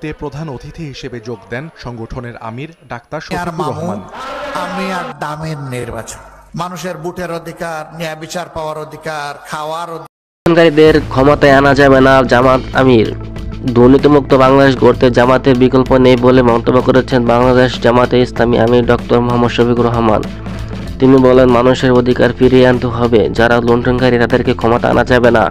তে প্রধান অতিথি হিসেবে যোগ দেন সংগঠনের আমির ডাক্তার শফিকুর রহমান। আমি আর দামের নির্বাচন, মানুষের ভোটের অধিকার, ন্যায় বিচার পাওয়ার অধিকার, খাওয়ার অধিকারীদের ক্ষমতায় আনা যাবে না জামাত আমির। দুর্নীতিমুক্ত বাংলাদেশ গড়তে জামাতের বিকল্প নেই বলে মন্তব্য করেছেন বাংলাদেশ জামাতে ইসলামী আমির ডক্টর মোহাম্মদ শফিকুর রহমান। তিনি বলেন, মানুষের অধিকার ফিরিয়ে আনতে হবে, যারা লুণ্ঠনকারী তাদেরকে ক্ষমতা আনা যাবে না।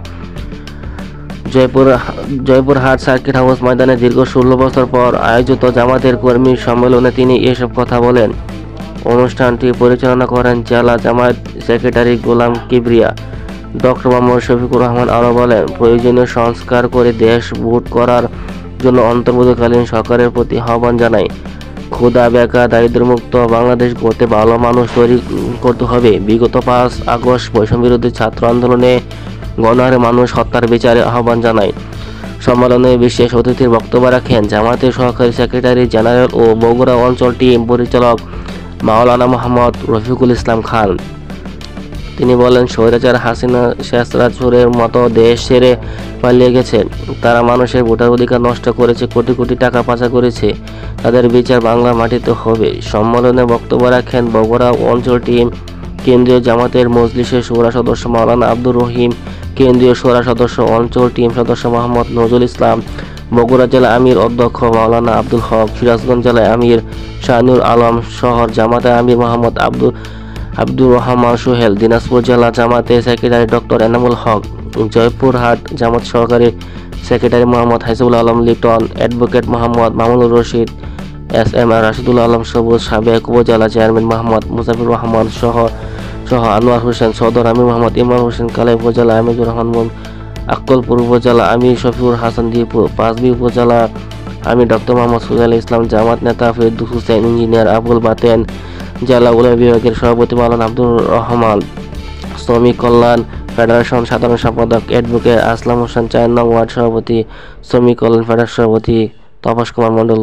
জয়পুরহাট সার্কিট হাউস ময়দানে দীর্ঘ 16 বছর পর আয়োজিত জামাতের কর্মী সম্মেলনে তিনি এসব কথা বলেন। অনুষ্ঠানটি পরিচালনা করেন জেলা জামায়াত সেক্রেটারি গোলাম কিবরিয়া। ডক্টর মোহাম্মদ শফিকুর রহমান আরও বলেন, প্রয়োজনীয় সংস্কার করে দেশ ভোট করার জন্য অন্তর্বর্তীকালীন সরকারের প্রতি আহ্বান জানাই। ক্ষুধা, বেকার, দারিদ্র্যমুক্ত বাংলাদেশ গড়তে ভালো মানুষ তৈরি করতে হবে। বিগত 5 আগস্ট বৈষম্যবিরোধী ছাত্র আন্দোলনে গণহারে মানুষ হত্যার বিচারে আহ্বান জানায়। সম্মেলনে বিশেষ অতিথির বক্তব্য রাখেন জামাতের সহকারী সেক্রেটারি জেনারেল ও বগুড়া অঞ্চল টিম পরিচালক মাওলানা মোহাম্মদ রফিকুল ইসলাম খান। তিনি বলেন, স্বৈরাচার হাসিনা শেষরাজের মতো দেশ ছেড়ে পালিয়ে গেছে। তারা মানুষের ভোটার অধিকার নষ্ট করেছে, কোটি কোটি টাকা পাচার করেছে। তাদের বিচার বাংলা মাটিতে হবে। সম্মেলনে বক্তব্য রাখেন বগুড়া অঞ্চল টিম কেন্দ্রীয় জামাতের মজলিসের শুরা সদস্য মাওলানা আব্দুর রহিম, কেন্দ্রীয় শুরা সদস্য অঞ্চল টিম সদস্য মোহাম্মদ নজরুল ইসলাম, বগুড়া জেলা আমির অধ্যক্ষ মাওলানা আব্দুল হক, সিরাজগঞ্জ জেলায় আমির শাহনুর আলম, শহর জামাতে আমির মোহাম্মদ আব্দুর রহমান সোহেল, দিনাজপুর জেলা জামাতের সেক্রেটারি ডক্টর এনামুল হক, জয়পুরহাট জামাত সহকারী secretary Mohammad Hasibul Alam Liton, advocate Mohammad Mamunur Rashid, SM Rashidul Alam সবুজ, সাবেক উপজেলা চেয়ারম্যান মোহাম্মদ মুজাফির রহমান সহ আনোয়ার হোসেন, সদর আমির মোহাম্মদ ইমরান হোসেন, কালাই উপজেলা আমিজুর রহমান, আক্কলপুর উপজেলা আমির শফিউর হাসান দীপু, পাঁচবি উপজেলা আমির ডক্টর মোহাম্মদ সুজাল ইসলাম, জামাত নেতা ফেরদৌস হোসেন, ইঞ্জিনিয়ার আবুল বাতেন, জেলা উলামা বিভাগের সভাপতি মাওলানা আব্দুর রহমান, শ্রমিক কল্যাণ ফেডারেশন সাধারণ সম্পাদক অ্যাডভোকেট আসলাম হোসেন, 4 নং ওয়ার্ড সভাপতি, শ্রমিক কল্যাণ ফেডারেশন সভাপতি তপস কুমার মণ্ডল।